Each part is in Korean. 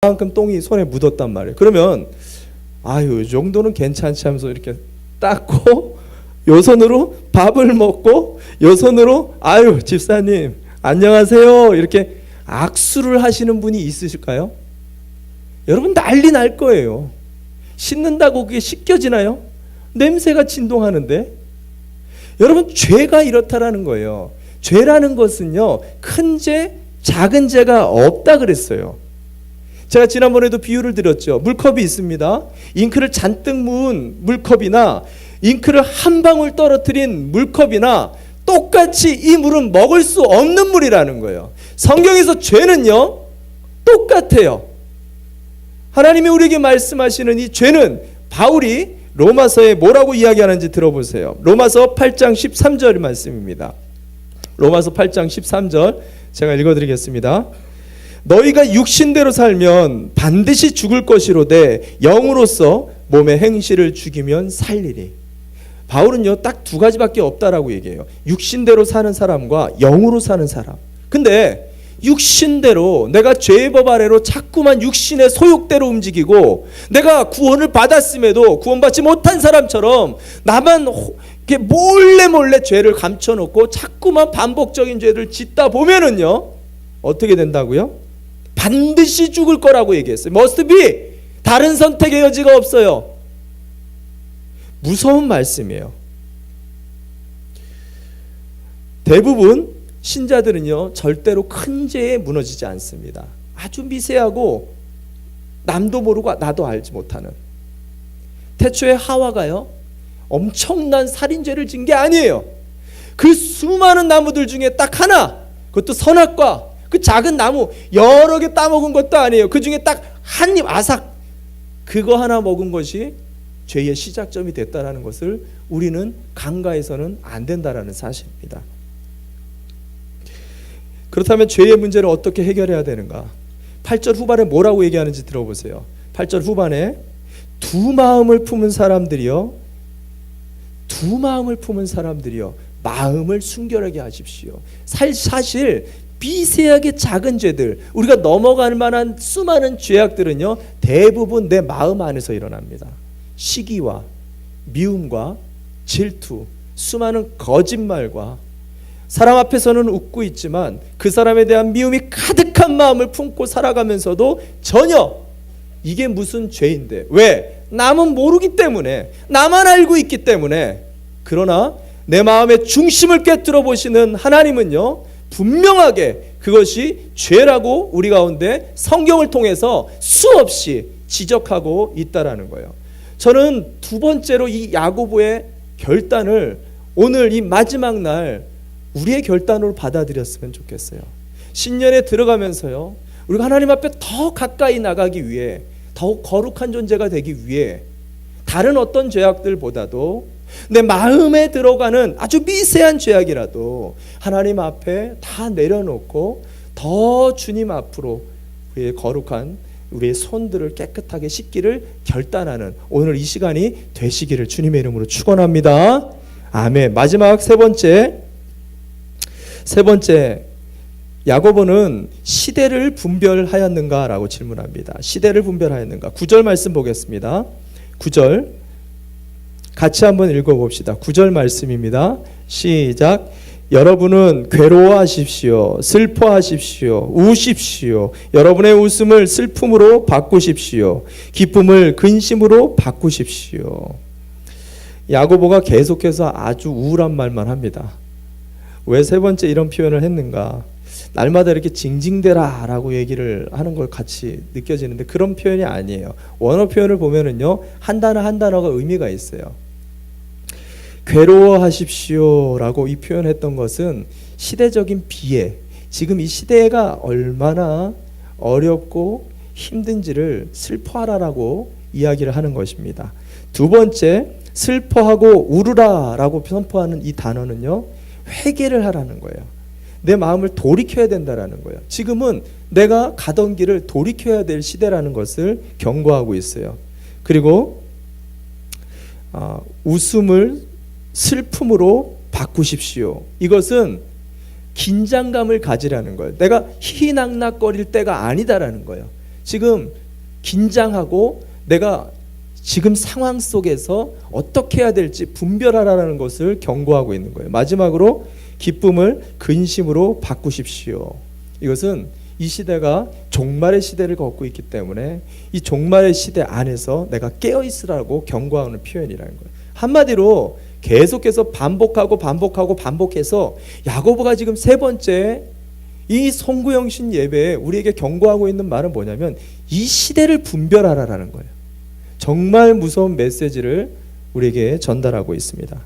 만큼 똥이 손에 묻었단 말이에요. 그러면 아유, 이 정도는 괜찮지 하면서 이렇게 닦고 요 손으로 밥을 먹고 요 손으로 아유, 집사님 안녕하세요 이렇게 악수를 하시는 분이 있으실까요? 여러분 난리 날 거예요. 씻는다고 그게 씻겨지나요? 냄새가 진동하는데. 여러분, 죄가 이렇다라는 거예요. 죄라는 것은요, 큰 죄, 작은 죄가 없다 그랬어요. 제가 지난번에도 비유를 드렸죠. 물컵이 있습니다. 잉크를 잔뜩 부은 물컵이나 잉크를 한 방울 떨어뜨린 물컵이나 똑같이 이 물은 먹을 수 없는 물이라는 거예요. 성경에서 죄는요, 똑같아요. 하나님이 우리에게 말씀하시는 이 죄는 바울이 로마서에 뭐라고 이야기하는지 들어보세요. 로마서 8장 13절 말씀입니다. 로마서 8장 13절 제가 읽어드리겠습니다. 너희가 육신대로 살면 반드시 죽을 것이로되 영으로서 몸의 행실을 죽이면 살리리. 바울은요, 딱 두 가지밖에 없다라고 얘기해요. 육신대로 사는 사람과 영으로 사는 사람. 근데 육신대로, 내가 죄의 법 아래로 자꾸만 육신의 소욕대로 움직이고, 내가 구원을 받았음에도 구원받지 못한 사람처럼 나만 이렇게 몰래 죄를 감춰놓고 자꾸만 반복적인 죄를 짓다 보면은요, 어떻게 된다고요? 반드시 죽을 거라고 얘기했어요. must be. 다른 선택의 여지가 없어요. 무서운 말씀이에요. 대부분 신자들은요, 절대로 큰 죄에 무너지지 않습니다. 아주 미세하고 남도 모르고 나도 알지 못하는. 태초에 하와가요, 엄청난 살인죄를 진 게 아니에요. 그 수많은 나무들 중에 딱 하나, 그것도 선악과, 그 작은 나무 여러 개 따먹은 것도 아니에요. 그 중에 딱 한 입 아삭, 그거 하나 먹은 것이 죄의 시작점이 됐다는 것을 우리는 간과해서는 안 된다는 사실입니다. 그렇다면 죄의 문제를 어떻게 해결해야 되는가? 8절 후반에 뭐라고 얘기하는지 들어보세요. 8절 후반에 두 마음을 품은 사람들이요, 마음을 순결하게 하십시오. 사실 미세하게 작은 죄들, 우리가 넘어갈 만한 수많은 죄악들은요, 대부분 내 마음 안에서 일어납니다. 시기와 미움과 질투, 수많은 거짓말과, 사람 앞에서는 웃고 있지만 그 사람에 대한 미움이 가득한 마음을 품고 살아가면서도 전혀 이게 무슨 죄인데, 왜? 남은 모르기 때문에, 나만 알고 있기 때문에. 그러나 내 마음의 중심을 꿰뚫어 보시는 하나님은요, 분명하게 그것이 죄라고 우리 가운데 성경을 통해서 수없이 지적하고 있다라는 거예요. 저는 두 번째로 이 야고보의 결단을 오늘 이 마지막 날 우리의 결단으로 받아들였으면 좋겠어요. 신년에 들어가면서요, 우리가 하나님 앞에 더 가까이 나가기 위해, 더욱 거룩한 존재가 되기 위해 다른 어떤 죄악들보다도 내 마음에 들어가는 아주 미세한 죄악이라도 하나님 앞에 다 내려놓고 더 주님 앞으로 우리의 거룩한 우리의 손들을 깨끗하게 씻기를 결단하는 오늘 이 시간이 되시기를 주님의 이름으로 축원합니다. 아멘. 마지막 세 번째, 야고보는 시대를 분별하였는가 라고 질문합니다. 시대를 분별하였는가? 9절 말씀 보겠습니다. 9절 같이 한번 읽어봅시다. 9절 말씀입니다. 시작. 여러분은 괴로워하십시오. 슬퍼하십시오. 우십시오. 여러분의 웃음을 슬픔으로 바꾸십시오. 기쁨을 근심으로 바꾸십시오. 야고보가 계속해서 아주 우울한 말만 합니다. 왜 세 번째 이런 표현을 했는가? 날마다 이렇게 징징대라 라고 얘기를 하는 걸 같이 느껴지는데 그런 표현이 아니에요. 원어 표현을 보면은요, 한 단어 한 단어가 의미가 있어요. 괴로워하십시오 라고 이 표현했던 것은 시대적인 비애, 지금 이 시대가 얼마나 어렵고 힘든지를 슬퍼하라라고 이야기를 하는 것입니다. 두 번째, 슬퍼하고 울으라 라고 선포하는 이 단어는요, 회개를 하라는 거예요. 내 마음을 돌이켜야 된다라는 거예요. 지금은 내가 가던 길을 돌이켜야 될 시대라는 것을 경고하고 있어요. 그리고 웃음을 슬픔으로 바꾸십시오. 이것은 긴장감을 가지라는 거예요. 내가 희희낙낙거릴 때가 아니다라는 거예요. 지금 긴장하고 내가 지금 상황 속에서 어떻게 해야 될지 분별하라는 것을 경고하고 있는 거예요. 마지막으로 기쁨을 근심으로 바꾸십시오. 이것은 이 시대가 종말의 시대를 걷고 있기 때문에 이 종말의 시대 안에서 내가 깨어 있으라고 경고하는 표현이라는 거예요. 한마디로 계속해서 반복해서 야고보가 지금 세 번째 이 송구영신 예배에 우리에게 경고하고 있는 말은 뭐냐면 이 시대를 분별하라라는 거예요. 정말 무서운 메시지를 우리에게 전달하고 있습니다.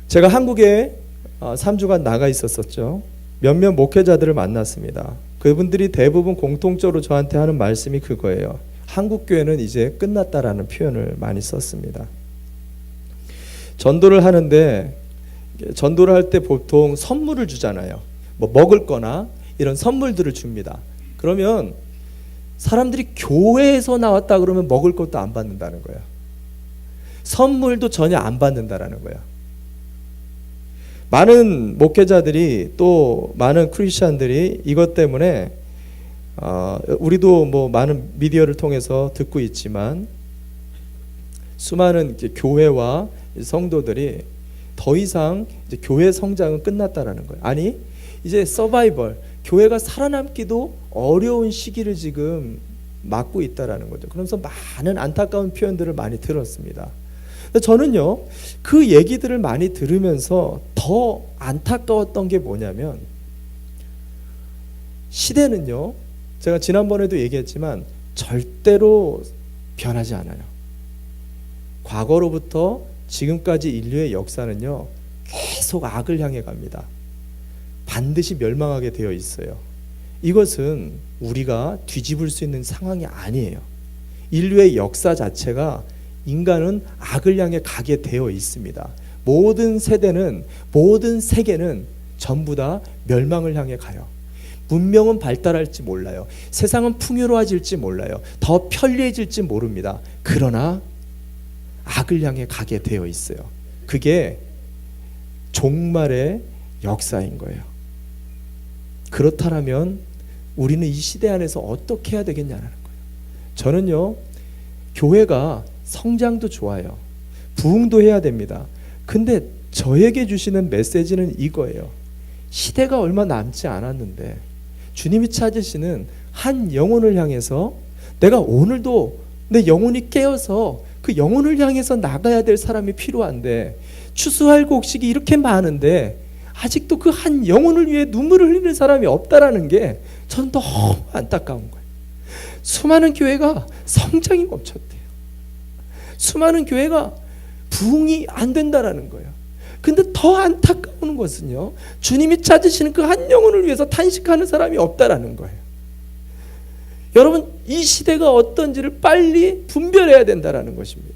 제가 한국에 3주간 나가 있었었죠. 몇몇 목회자들을 만났습니다. 그분들이 대부분 공통적으로 저한테 하는 말씀이 그거예요. 한국 교회는 이제 끝났다라는 표현을 많이 썼습니다. 전도를 하는데 전도를 할 때 보통 선물을 주잖아요. 뭐 먹을 거나 이런 선물들을 줍니다. 그러면 사람들이 교회에서 나왔다 그러면 먹을 것도 안 받는다는 거예요. 선물도 전혀 안 받는다라는 거예요. 많은 목회자들이 또 많은 크리스천들이 이것 때문에 우리도 뭐 많은 미디어를 통해서 듣고 있지만 수많은 교회와 성도들이 더 이상 이제 교회 성장은 끝났다라는 거예요. 아니 이제 서바이벌, 교회가 살아남기도 어려운 시기를 지금 맞고 있다라는 거죠. 그러면서 많은 안타까운 표현들을 많이 들었습니다. 저는요 그 얘기들을 많이 들으면서 더 안타까웠던 게 뭐냐면 시대는요 제가 지난번에도 얘기했지만 절대로 변하지 않아요. 과거로부터 지금까지 인류의 역사는요 계속 악을 향해 갑니다. 반드시 멸망하게 되어 있어요. 이것은 우리가 뒤집을 수 있는 상황이 아니에요. 인류의 역사 자체가 인간은 악을 향해 가게 되어 있습니다. 모든 세대는, 모든 세계는 전부 다 멸망을 향해 가요. 문명은 발달할지 몰라요. 세상은 풍요로워질지 몰라요. 더 편리해질지 모릅니다. 그러나 악을 향해 가게 되어 있어요. 그게 종말의 역사인 거예요. 그렇다면 우리는 이 시대 안에서 어떻게 해야 되겠냐는 거예요. 저는요 교회가 성장도 좋아요. 부흥도 해야 됩니다. 근데 저에게 주시는 메시지는 이거예요. 시대가 얼마 남지 않았는데 주님이 찾으시는 한 영혼을 향해서 내가 오늘도 내 영혼이 깨어서 그 영혼을 향해서 나가야 될 사람이 필요한데 추수할 곡식이 이렇게 많은데 아직도 그 한 영혼을 위해 눈물을 흘리는 사람이 없다라는 게 저는 너무 안타까운 거예요. 수많은 교회가 성장이 멈췄대요. 수많은 교회가 부흥이 안 된다라는 거예요. 근데 더 안타까운 것은요 주님이 찾으시는 그 한 영혼을 위해서 탄식하는 사람이 없다라는 거예요. 여러분 이 시대가 어떤지를 빨리 분별해야 된다라는 것입니다.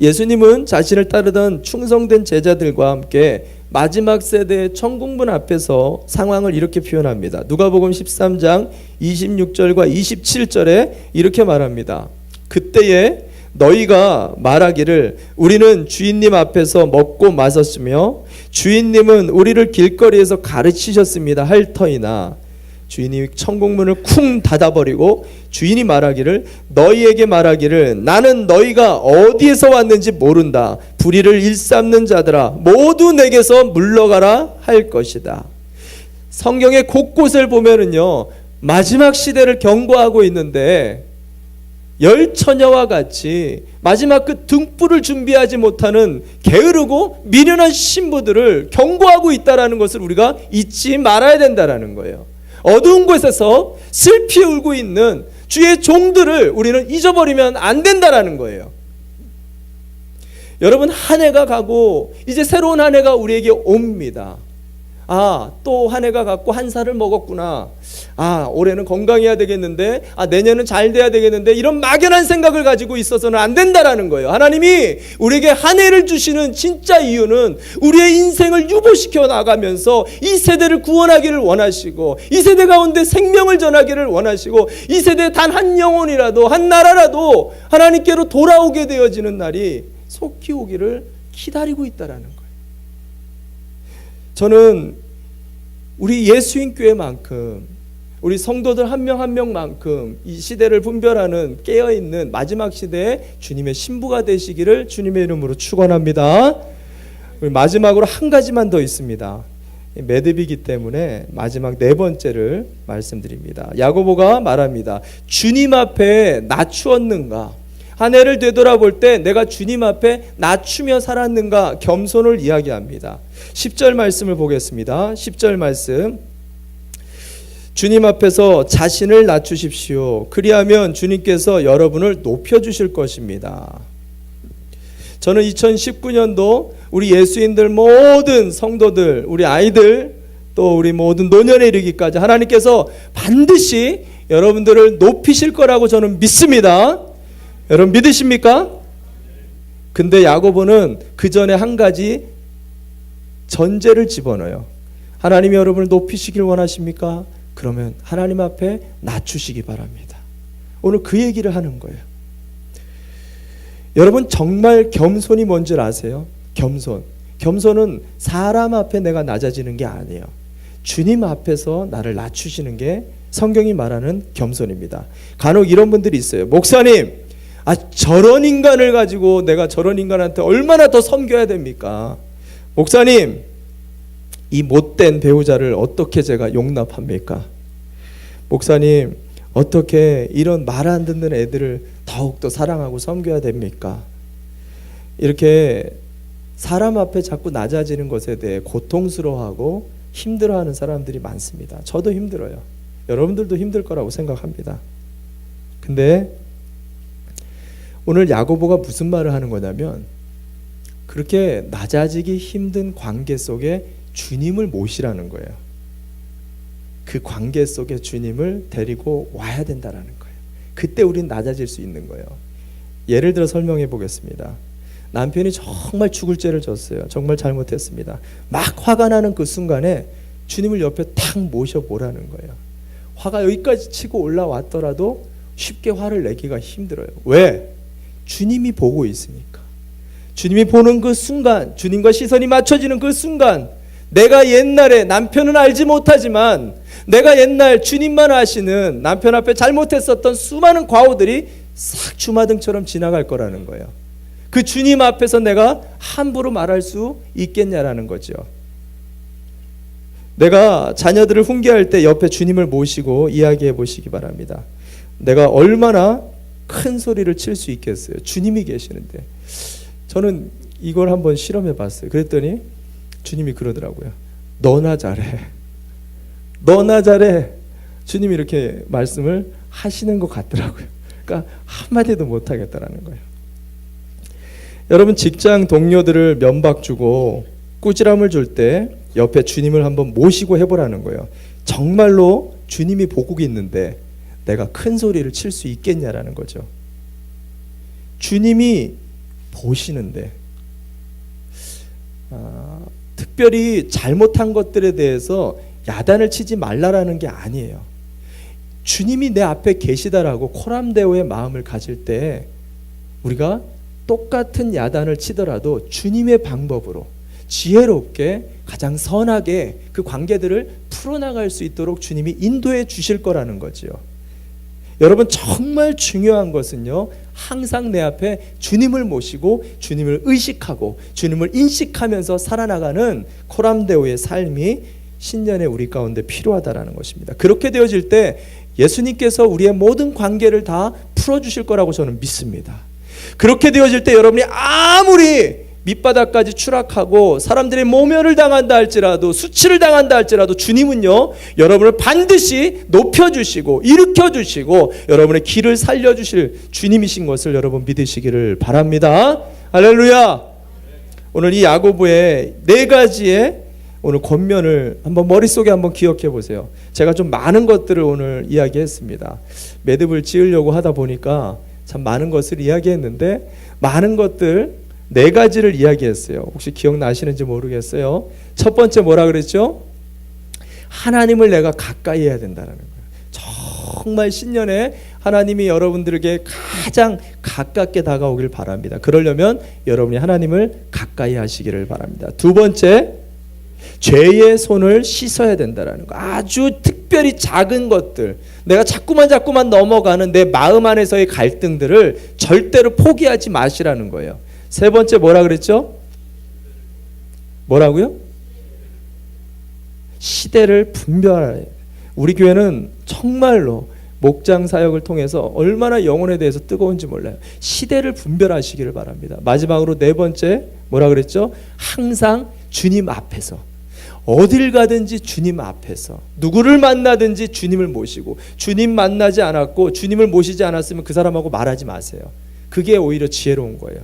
예수님은 자신을 따르던 충성된 제자들과 함께 마지막 세대의 천국문 앞에서 상황을 이렇게 표현합니다. 누가복음 13장 26절과 27절에 이렇게 말합니다. 그때에 너희가 말하기를 우리는 주인님 앞에서 먹고 마셨으며 주인님은 우리를 길거리에서 가르치셨습니다 할 터이나 주인이 천국문을 쿵 닫아버리고 주인이 말하기를 너희에게 말하기를 나는 너희가 어디에서 왔는지 모른다. 불의를 일삼는 자들아 모두 내게서 물러가라 할 것이다. 성경의 곳곳을 보면은요 마지막 시대를 경고하고 있는데 열처녀와 같이 마지막 그 등불을 준비하지 못하는 게으르고 미련한 신부들을 경고하고 있다는 것을 우리가 잊지 말아야 된다는 거예요. 어두운 곳에서 슬피 울고 있는 주의 종들을 우리는 잊어버리면 안 된다는 거예요. 여러분 한 해가 가고 이제 새로운 한 해가 우리에게 옵니다. 또 한 해가 갔고 한 살을 먹었구나. 올해는 건강해야 되겠는데, 내년은 잘 돼야 되겠는데, 이런 막연한 생각을 가지고 있어서는 안 된다라는 거예요. 하나님이 우리에게 한 해를 주시는 진짜 이유는 우리의 인생을 유보시켜 나가면서 이 세대를 구원하기를 원하시고, 이 세대 가운데 생명을 전하기를 원하시고, 이 세대 단 한 영혼이라도, 한 나라라도 하나님께로 돌아오게 되어지는 날이 속히 오기를 기다리고 있다라는 거예요. 저는 우리 예수인교회만큼, 우리 성도들 한 명 한 명만큼 이 시대를 분별하는 깨어있는 마지막 시대에 주님의 신부가 되시기를 주님의 이름으로 축원합니다. 마지막으로 한 가지만 더 있습니다. 매듭이기 때문에 마지막 네 번째를 말씀드립니다. 야고보가 말합니다. 주님 앞에 낮추었는가? 한 해를 되돌아볼 때 내가 주님 앞에 낮추며 살았는가? 겸손을 이야기합니다. 10절 말씀을 보겠습니다. 10절 말씀. 주님 앞에서 자신을 낮추십시오. 그리하면 주님께서 여러분을 높여주실 것입니다. 저는 2019년도 우리 예수인들 모든 성도들, 우리 아이들, 또 우리 모든 노년에 이르기까지 하나님께서 반드시 여러분들을 높이실 거라고 저는 믿습니다. 여러분 믿으십니까? 근데 야고보는 그 전에 한 가지 전제를 집어넣어요. 하나님이 여러분을 높이시길 원하십니까? 그러면 하나님 앞에 낮추시기 바랍니다. 오늘 그 얘기를 하는 거예요. 여러분 정말 겸손이 뭔지 아세요? 겸손은 사람 앞에 내가 낮아지는 게 아니에요. 주님 앞에서 나를 낮추시는 게 성경이 말하는 겸손입니다. 간혹 이런 분들이 있어요. 목사님, 저런 인간을 가지고 내가 저런 인간한테 얼마나 더 섬겨야 됩니까? 목사님, 이 못된 배우자를 어떻게 제가 용납합니까? 목사님, 어떻게 이런 말 안 듣는 애들을 더욱더 사랑하고 섬겨야 됩니까? 이렇게 사람 앞에 자꾸 낮아지는 것에 대해 고통스러워하고 힘들어하는 사람들이 많습니다. 저도 힘들어요. 여러분들도 힘들 거라고 생각합니다. 근데 오늘 야고보가 무슨 말을 하는 거냐면, 그렇게 낮아지기 힘든 관계 속에 주님을 모시라는 거예요. 그 관계 속에 주님을 데리고 와야 된다는 거예요. 그때 우린 낮아질 수 있는 거예요. 예를 들어 설명해 보겠습니다. 남편이 정말 죽을 죄를 졌어요. 정말 잘못했습니다. 막 화가 나는 그 순간에 주님을 옆에 탁 모셔보라는 거예요. 화가 여기까지 치고 올라왔더라도 쉽게 화를 내기가 힘들어요. 왜? 주님이 보고 있으니까. 주님이 보는 그 순간, 주님과 시선이 맞춰지는 그 순간, 내가 옛날에 남편은 알지 못하지만 내가 옛날 주님만 아시는 남편 앞에 잘못했었던 수많은 과오들이 싹 주마등처럼 지나갈 거라는 거예요. 그 주님 앞에서 내가 함부로 말할 수 있겠냐라는 거죠. 내가 자녀들을 훈계할 때 옆에 주님을 모시고 이야기해 보시기 바랍니다. 내가 얼마나 큰 소리를 칠 수 있겠어요? 주님이 계시는데. 저는 이걸 한번 실험해 봤어요. 그랬더니 주님이 그러더라고요. 너나 잘해. 너나 잘해. 주님이 이렇게 말씀을 하시는 것 같더라고요. 그러니까 한마디도 못하겠다라는 거예요. 여러분 직장 동료들을 면박 주고 꾸지람을 줄 때 옆에 주님을 한번 모시고 해보라는 거예요. 정말로 주님이 보고 있는데 내가 큰 소리를 칠 수 있겠냐라는 거죠. 주님이 보시는데 특별히 잘못한 것들에 대해서 야단을 치지 말라라는 게 아니에요. 주님이 내 앞에 계시다라고 코람데오의 마음을 가질 때 우리가 똑같은 야단을 치더라도 주님의 방법으로 지혜롭게 가장 선하게 그 관계들을 풀어나갈 수 있도록 주님이 인도해 주실 거라는 거지요. 여러분 정말 중요한 것은요, 항상 내 앞에 주님을 모시고 주님을 의식하고 주님을 인식하면서 살아나가는 코람데오의 삶이 신년에 우리 가운데 필요하다라는 것입니다. 그렇게 되어질 때 예수님께서 우리의 모든 관계를 다 풀어주실 거라고 저는 믿습니다. 그렇게 되어질 때 여러분이 아무리 밑바닥까지 추락하고 사람들의 모멸을 당한다 할지라도 수치를 당한다 할지라도 주님은요 여러분을 반드시 높여주시고 일으켜주시고 여러분의 길을 살려주실 주님이신 것을 여러분 믿으시기를 바랍니다. 할렐루야. 오늘 이 야고보의 네 가지의 오늘 권면을 한번 머릿속에 한번 기억해 보세요. 제가 좀 많은 것들을 오늘 이야기했습니다. 매듭을 지으려고 하다 보니까 참 많은 것을 이야기했는데 많은 것들 네 가지를 이야기했어요. 혹시 기억나시는지 모르겠어요. 첫 번째 뭐라 그랬죠? 하나님을 내가 가까이 해야 된다는 거예요. 정말 신년에 하나님이 여러분들에게 가장 가깝게 다가오길 바랍니다. 그러려면 여러분이 하나님을 가까이 하시기를 바랍니다. 두 번째, 죄의 손을 씻어야 된다라는 거. 아주 특별히 작은 것들, 내가 자꾸만 넘어가는 내 마음 안에서의 갈등들을 절대로 포기하지 마시라는 거예요. 세 번째 뭐라 그랬죠? 뭐라고요? 시대를 분별하라. 우리 교회는 정말로 목장 사역을 통해서 얼마나 영혼에 대해서 뜨거운지 몰라요. 시대를 분별하시기를 바랍니다. 마지막으로 네 번째 뭐라 그랬죠? 항상 주님 앞에서, 어딜 가든지 주님 앞에서, 누구를 만나든지 주님을 모시고, 주님 만나지 않았고 주님을 모시지 않았으면 그 사람하고 말하지 마세요. 그게 오히려 지혜로운 거예요.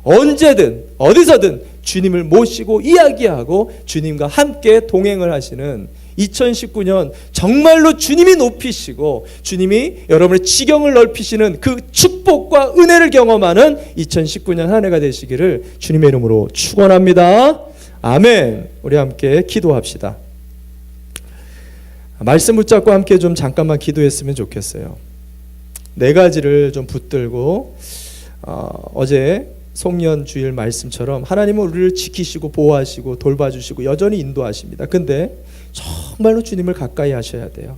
언제든 어디서든 주님을 모시고 이야기하고 주님과 함께 동행을 하시는 2019년 정말로 주님이 높이시고 주님이 여러분의 지경을 넓히시는 그 축복과 은혜를 경험하는 2019년 한 해가 되시기를 주님의 이름으로 축원합니다. 아멘. 우리 함께 기도합시다. 말씀 붙잡고 함께 좀 잠깐만 기도했으면 좋겠어요. 네 가지를 좀 붙들고 어제 송년 주일 말씀처럼 하나님은 우리를 지키시고 보호하시고 돌봐주시고 여전히 인도하십니다. 근데 정말로 주님을 가까이 하셔야 돼요.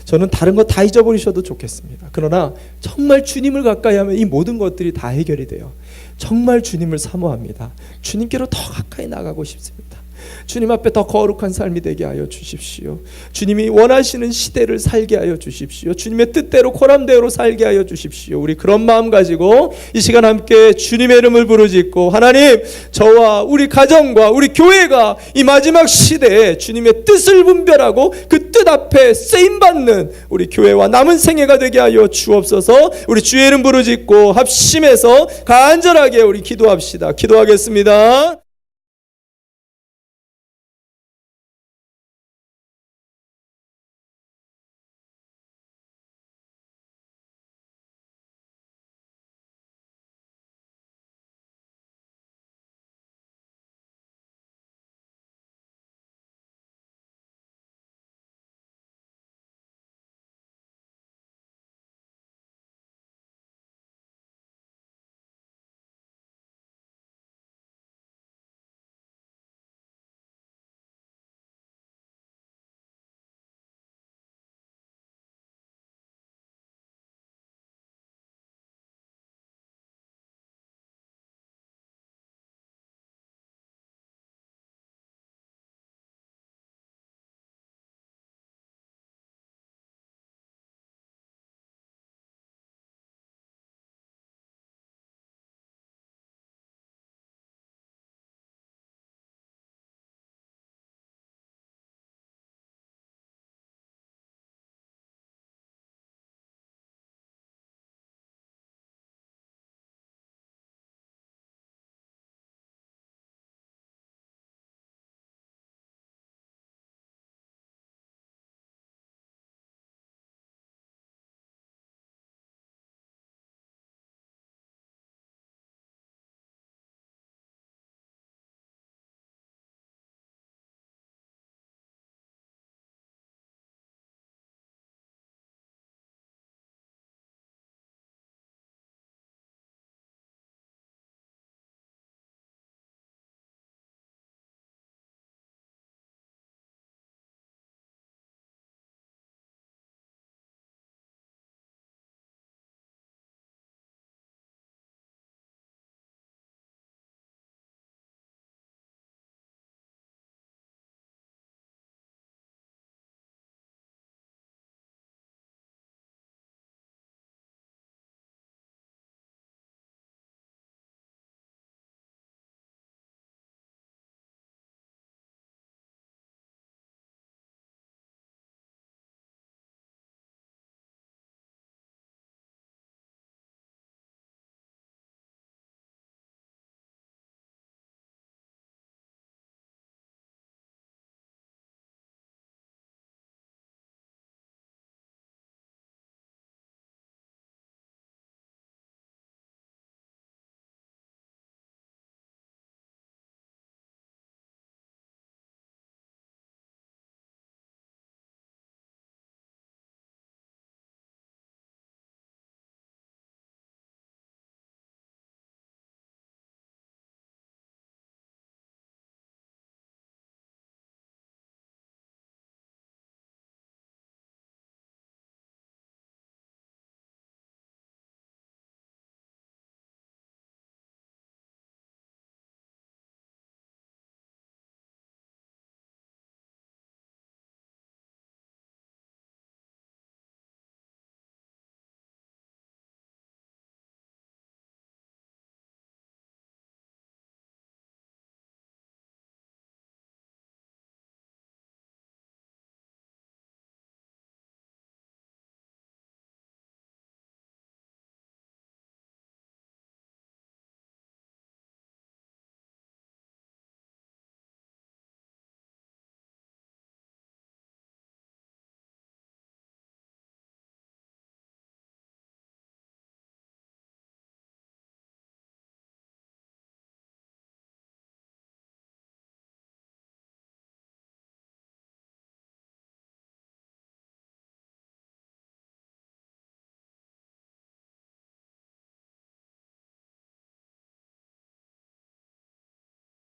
저는 다른 거 다 잊어버리셔도 좋겠습니다. 그러나 정말 주님을 가까이 하면 이 모든 것들이 다 해결이 돼요. 정말 주님을 사모합니다. 주님께로 더 가까이 나가고 싶습니다. 주님 앞에 더 거룩한 삶이 되게 하여 주십시오. 주님이 원하시는 시대를 살게 하여 주십시오. 주님의 뜻대로 코람대로 살게 하여 주십시오. 우리 그런 마음 가지고 이 시간 함께 주님의 이름을 부르짖고, 하나님, 저와 우리 가정과 우리 교회가 이 마지막 시대에 주님의 뜻을 분별하고 그 뜻 앞에 쓰임받는 우리 교회와 남은 생애가 되게 하여 주옵소서. 우리 주의 이름 부르짖고 합심해서 간절하게 우리 기도합시다. 기도하겠습니다.